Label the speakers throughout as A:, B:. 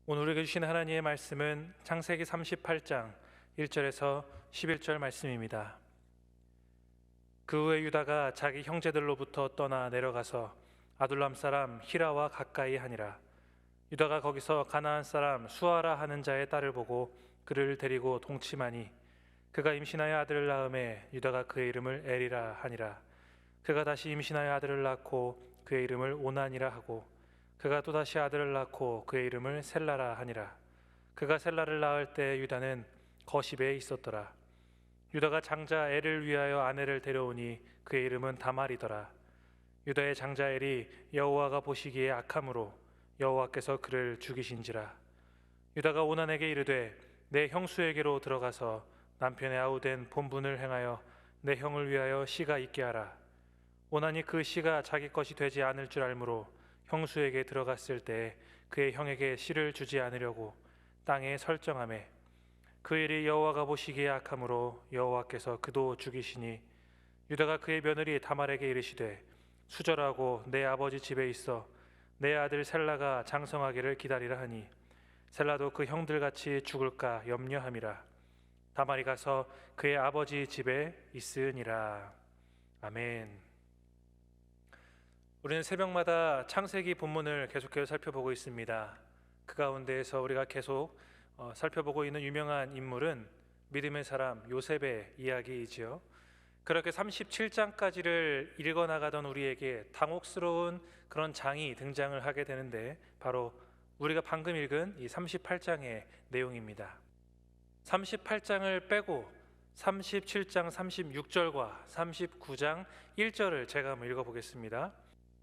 A: 오늘 우리에게 주신 하나님의 말씀은 창세기 38장 1절에서 11절 말씀입니다. 그 후에 유다가 자기 형제들로부터 떠나 내려가서 아둘람 사람 히라와 가까이 하니라. 유다가 거기서 가나안 사람 수아라 하는 자의 딸을 보고 그를 데리고 동침하니 그가 임신하여 아들을 낳음에 유다가 그의 이름을 엘이라 하니라. 그가 다시 임신하여 아들을 낳고 그의 이름을 오난이라 하고 그가 또다시 아들을 낳고 그의 이름을 셀라라 하니라. 그가 셀라를 낳을 때 유다는 거십에 있었더라. 유다가 장자 엘을 위하여 아내를 데려오니 그의 이름은 다말이더라. 유다의 장자 엘이 여호와가 보시기에 악함으로 여호와께서 그를 죽이신지라. 유다가 오난에게 이르되 내 형수에게로 들어가서 남편의 아우된 본분을 행하여 내 형을 위하여 씨가 있게 하라. 오난이 그 씨가 자기 것이 되지 않을 줄 알므로 형수에게 들어갔을 때 그의 형에게 씨를 주지 않으려고 땅에 설정하매 그 일이 여호와가 보시기에 악함으로 여호와께서 그도 죽이시니 유다가 그의 며느리 다말에게 이르시되 수절하고 내 아버지 집에 있어 내 아들 셀라가 장성하기를 기다리라 하니 셀라도 그 형들같이 죽을까 염려함이라. 다말이 가서 그의 아버지 집에 있으니라. 아멘. 우리는 새벽마다 창세기 본문을 계속해서 살펴보고 있습니다. 그 가운데에서 우리가 계속 살펴보고 있는 유명한 인물은 믿음의 사람 요셉의 이야기이지요. 그렇게 37장까지를 읽어나가던 우리에게 당혹스러운 그런 장이 등장을 하게 되는데 바로 우리가 방금 읽은 이 38장의 내용입니다. 38장을 빼고 37장 36절과 39장 1절을 제가 한번 읽어보겠습니다.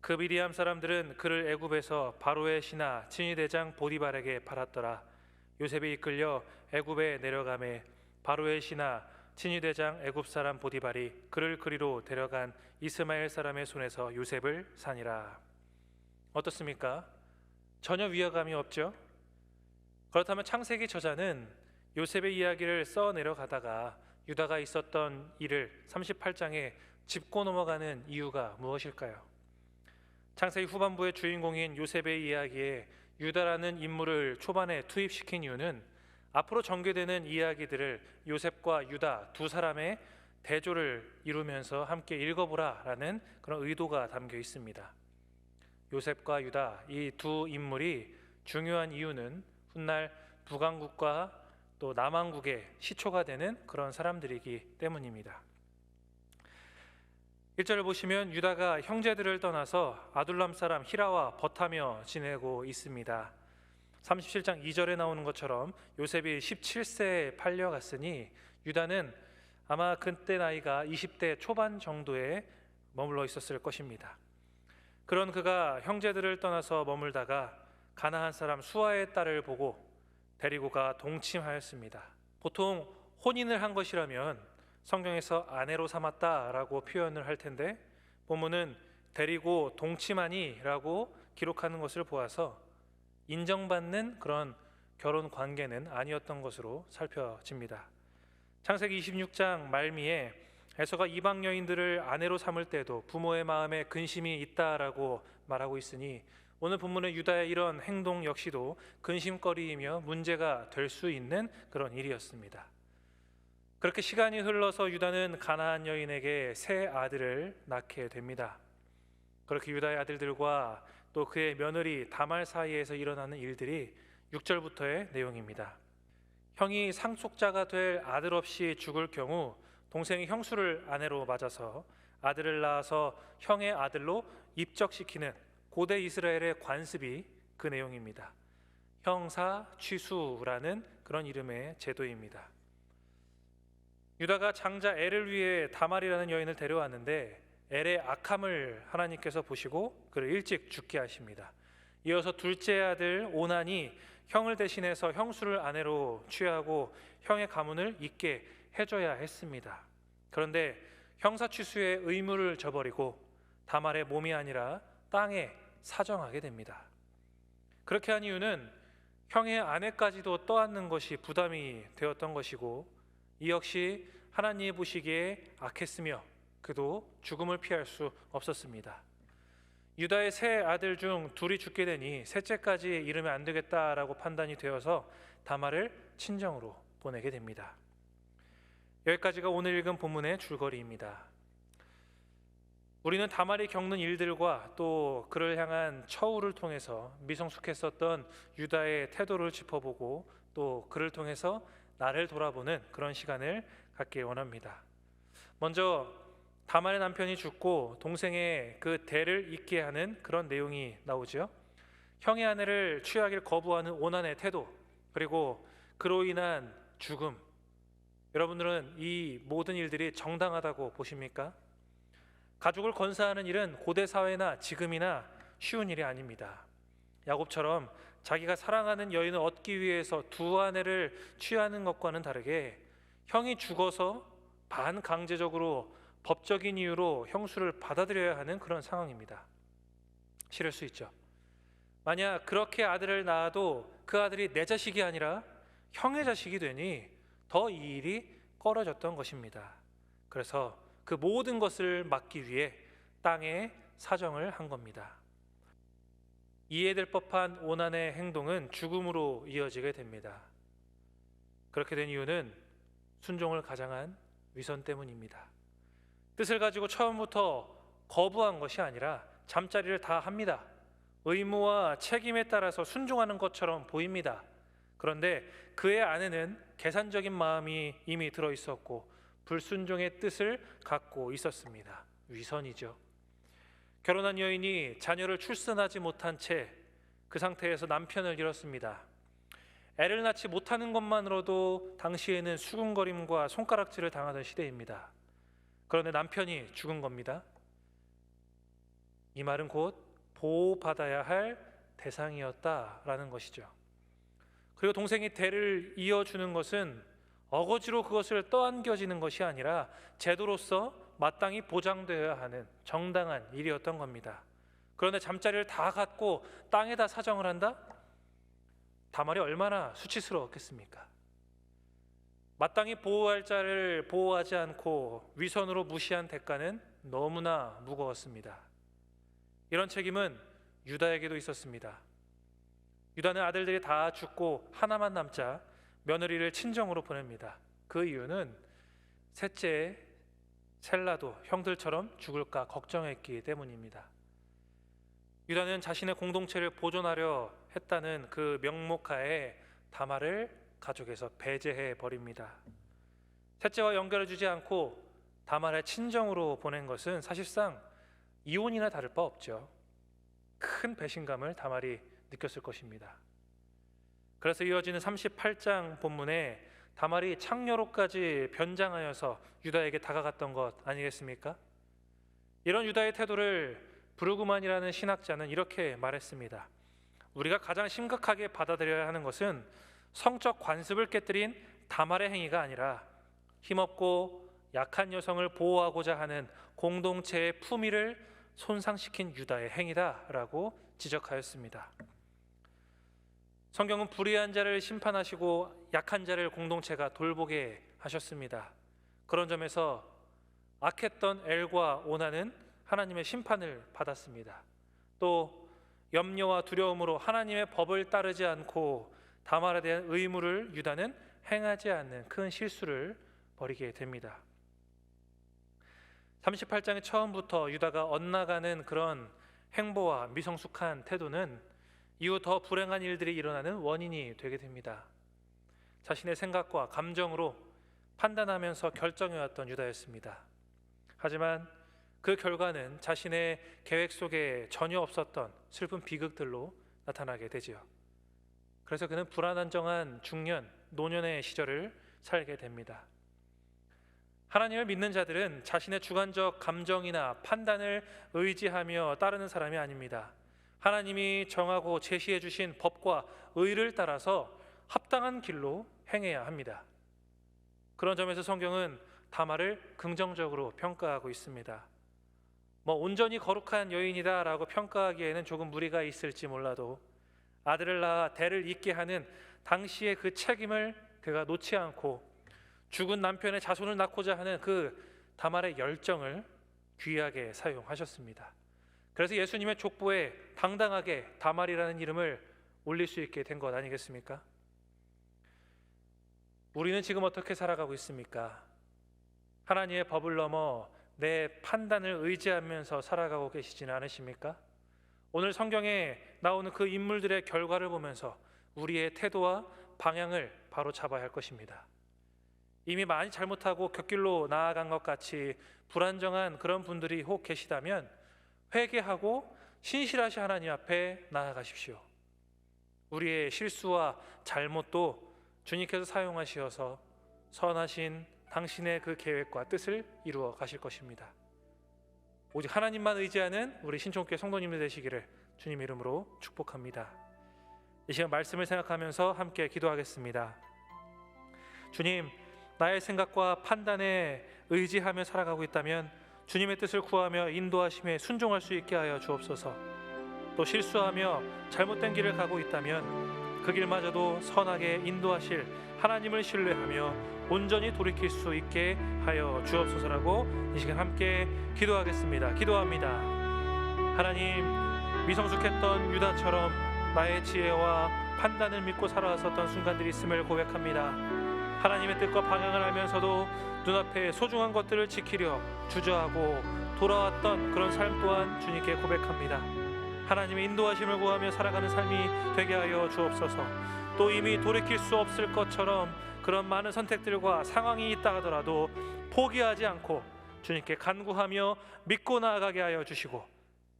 A: 그 미디암 사람들은 그를 애굽에서 바로의 신하 친위대장 보디발에게 팔았더라. 요셉이 이끌려 애굽에 내려가매 바로의 신하 친위대장 애굽 사람 보디발이 그를 그리로 데려간 이스마엘 사람의 손에서 요셉을 사니라. 어떻습니까? 전혀 위화감이 없죠? 그렇다면 창세기 저자는 요셉의 이야기를 써 내려가다가 유다가 있었던 일을 38장에 짚고 넘어가는 이유가 무엇일까요? 창세기 후반부의 주인공인 요셉의 이야기에 유다라는 인물을 초반에 투입시킨 이유는 앞으로 전개되는 이야기들을 요셉과 유다 두 사람의 대조를 이루면서 함께 읽어보라라는 그런 의도가 담겨 있습니다. 요셉과 유다 이 두 인물이 중요한 이유는 훗날 북왕국과 또 남왕국의 시초가 되는 그런 사람들이기 때문입니다. 1절을 보시면 유다가 형제들을 떠나서 아둘람 사람 히라와 벗하며 지내고 있습니다. 37장 2절에 나오는 것처럼 요셉이 17세에 팔려갔으니 유다는 아마 그때 나이가 20대 초반 정도에 머물러 있었을 것입니다. 그런 그가 형제들을 떠나서 머물다가 가나안 사람 수아의 딸을 보고 데리고 가 동침하였습니다. 보통 혼인을 한 것이라면 성경에서 아내로 삼았다라고 표현을 할 텐데 본문은 데리고 동침하니라고 기록하는 것을 보아서 인정받는 그런 결혼 관계는 아니었던 것으로 살펴집니다. 창세기 26장 말미에 에서가 이방 여인들을 아내로 삼을 때도 부모의 마음에 근심이 있다라고 말하고 있으니 오늘 본문의 유다의 이런 행동 역시도 근심거리이며 문제가 될 수 있는 그런 일이었습니다. 그렇게 시간이 흘러서 유다는 가나안 여인에게 세 아들을 낳게 됩니다. 그렇게 유다의 아들들과 또 그의 며느리 다말 사이에서 일어나는 일들이 6절부터의 내용입니다. 형이 상속자가 될 아들 없이 죽을 경우 동생이 형수를 아내로 맞아서 아들을 낳아서 형의 아들로 입적시키는 고대 이스라엘의 관습이 그 내용입니다. 형사 취수라는 그런 이름의 제도입니다. 유다가 장자 엘을 위해 다말이라는 여인을 데려왔는데 엘의 악함을 하나님께서 보시고 그를 일찍 죽게 하십니다. 이어서 둘째 아들 오난이 형을 대신해서 형수를 아내로 취하고 형의 가문을 잇게 해줘야 했습니다. 그런데 형사취수의 의무를 저버리고 다말의 몸이 아니라 땅에 사정하게 됩니다. 그렇게 한 이유는 형의 아내까지도 떠안는 것이 부담이 되었던 것이고 이 역시 하나님이 보시기에 악했으며 그도 죽음을 피할 수 없었습니다. 유다의 세 아들 중 둘이 죽게 되니 셋째까지 이르면 안 되겠다라고 판단이 되어서 다말을 친정으로 보내게 됩니다. 여기까지가 오늘 읽은 본문의 줄거리입니다. 우리는 다말이 겪는 일들과 또 그를 향한 처우를 통해서 미성숙했었던 유다의 태도를 짚어보고 또 그를 통해서 나를 돌아보는 그런 시간을 갖길 원합니다. 먼저 다말의 남편이 죽고 동생의 그 대를 잇게 하는 그런 내용이 나오죠. 형의 아내를 취하기를 거부하는 오난의 태도, 그리고 그로 인한 죽음. 여러분들은 이 모든 일들이 정당하다고 보십니까? 가족을 건사하는 일은 고대 사회나 지금이나 쉬운 일이 아닙니다. 야곱처럼 자기가 사랑하는 여인을 얻기 위해서 두 아내를 취하는 것과는 다르게 형이 죽어서 반강제적으로 법적인 이유로 형수를 받아들여야 하는 그런 상황입니다. 싫을 수 있죠. 만약 그렇게 아들을 낳아도 그 아들이 내 자식이 아니라 형의 자식이 되니 더 이 일이 꺼려졌던 것입니다. 그래서 그 모든 것을 막기 위해 땅에 사정을 한 겁니다. 이해될 법한 오난의 행동은 죽음으로 이어지게 됩니다. 그렇게 된 이유는 순종을 가장한 위선 때문입니다. 뜻을 가지고 처음부터 거부한 것이 아니라 잠자리를 다 합니다. 의무와 책임에 따라서 순종하는 것처럼 보입니다. 그런데 그의 안에는 계산적인 마음이 이미 들어 있었고 불순종의 뜻을 갖고 있었습니다. 위선이죠. 결혼한 여인이 자녀를 출산하지 못한 채 그 상태에서 남편을 잃었습니다. 애를 낳지 못하는 것만으로도 당시에는 수군거림과 손가락질을 당하던 시대입니다. 그런데 남편이 죽은 겁니다. 이 말은 곧 보호받아야 할 대상이었다라는 것이죠. 그리고 동생이 대를 이어주는 것은 어거지로 그것을 떠안겨지는 것이 아니라 제도로서 마땅히 보장되어야 하는 정당한 일이었던 겁니다. 그런데 잠자리를 다 갖고 땅에다 사정을 한다? 다말이 얼마나 수치스러웠겠습니까? 마땅히 보호할 자를 보호하지 않고 위선으로 무시한 대가는 너무나 무거웠습니다. 이런 책임은 유다에게도 있었습니다. 유다는 아들들이 다 죽고 하나만 남자 며느리를 친정으로 보냅니다. 그 이유는 셋째 셀라도 형들처럼 죽을까 걱정했기 때문입니다. 유다는 자신의 공동체를 보존하려 했다는 그 명목하에 다말을 가족에서 배제해 버립니다. 셋째와 연결해 주지 않고 다말의 친정으로 보낸 것은 사실상 이혼이나 다를 바 없죠. 큰 배신감을 다말이 느꼈을 것입니다. 그래서 이어지는 38장 본문에 다말이 창녀로까지 변장하여서 유다에게 다가갔던 것 아니겠습니까? 이런 유다의 태도를 브루그만이라는 신학자는 이렇게 말했습니다. 우리가 가장 심각하게 받아들여야 하는 것은 성적 관습을 깨뜨린 다말의 행위가 아니라 힘없고 약한 여성을 보호하고자 하는 공동체의 품위를 손상시킨 유다의 행위다라고 지적하였습니다. 성경은 불의한 자를 심판하시고 약한 자를 공동체가 돌보게 하셨습니다. 그런 점에서 악했던 엘과 오난은 하나님의 심판을 받았습니다. 또 염려와 두려움으로 하나님의 법을 따르지 않고 다말에 대한 의무를 유다는 행하지 않는 큰 실수를 벌이게 됩니다. 38장의 처음부터 유다가 엇나가는 그런 행보와 미성숙한 태도는 이후 더 불행한 일들이 일어나는 원인이 되게 됩니다. 자신의 생각과 감정으로 판단하면서 결정해왔던 유다였습니다. 하지만 그 결과는 자신의 계획 속에 전혀 없었던 슬픈 비극들로 나타나게 되지요. 그래서 그는 불안정한 중년, 노년의 시절을 살게 됩니다. 하나님을 믿는 자들은 자신의 주관적 감정이나 판단을 의지하며 따르는 사람이 아닙니다. 하나님이 정하고 제시해 주신 법과 의를 따라서 합당한 길로 행해야 합니다. 그런 점에서 성경은 다말을 긍정적으로 평가하고 있습니다. 온전히 거룩한 여인이다라고 평가하기에는 조금 무리가 있을지 몰라도 아들을 낳아 대를 잇게 하는 당시의 그 책임을 그가 놓지 않고 죽은 남편의 자손을 낳고자 하는 그 다말의 열정을 귀하게 사용하셨습니다. 그래서 예수님의 족보에 당당하게 다말이라는 이름을 올릴 수 있게 된 것 아니겠습니까? 우리는 지금 어떻게 살아가고 있습니까? 하나님의 법을 넘어 내 판단을 의지하면서 살아가고 계시지는 않으십니까? 오늘 성경에 나오는 그 인물들의 결과를 보면서 우리의 태도와 방향을 바로 잡아야 할 것입니다. 이미 많이 잘못하고 곁길로 나아간 것 같이 불안정한 그런 분들이 혹 계시다면 회개하고 신실하신 하나님 앞에 나아가십시오. 우리의 실수와 잘못도 주님께서 사용하시어서 선하신 당신의 그 계획과 뜻을 이루어 가실 것입니다. 오직 하나님만 의지하는 우리 신촌교회 성도님들 되시기를 주님 이름으로 축복합니다. 이 시간 말씀을 생각하면서 함께 기도하겠습니다. 주님, 나의 생각과 판단에 의지하며 살아가고 있다면 주님의 뜻을 구하며 인도하심에 순종할 수 있게 하여 주옵소서. 또 실수하며 잘못된 길을 가고 있다면 그 길마저도 선하게 인도하실 하나님을 신뢰하며 온전히 돌이킬 수 있게 하여 주옵소서라고 이 시간 함께 기도하겠습니다. 기도합니다. 하나님, 미성숙했던 유다처럼 나의 지혜와 판단을 믿고 살아왔었던 순간들이 있음을 고백합니다. 하나님의 뜻과 방향을 알면서도 눈앞에 소중한 것들을 지키려 주저하고 돌아왔던 그런 삶 또한 주님께 고백합니다. 하나님의 인도하심을 구하며 살아가는 삶이 되게 하여 주옵소서. 또 이미 돌이킬 수 없을 것처럼 그런 많은 선택들과 상황이 있다 하더라도 포기하지 않고 주님께 간구하며 믿고 나아가게 하여 주시고,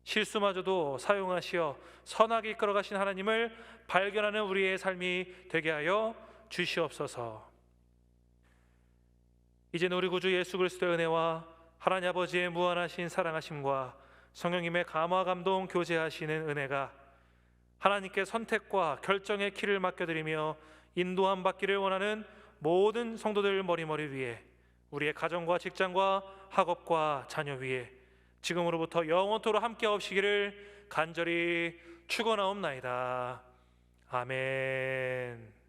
A: 실수마저도 사용하시어 선하게 이끌어가신 하나님을 발견하는 우리의 삶이 되게 하여 주시옵소서. 이제는 우리 구주 예수 그리스도의 은혜와 하나님 아버지의 무한하신 사랑하심과 성령님의 감화 감동 교제하시는 은혜가 하나님께 선택과 결정의 키를 맡겨드리며 인도함 받기를 원하는 모든 성도들 머리머리 위에, 우리의 가정과 직장과 학업과 자녀 위에 지금으로부터 영원토록 함께 하시기를 간절히 축원하옵나이다. 아멘.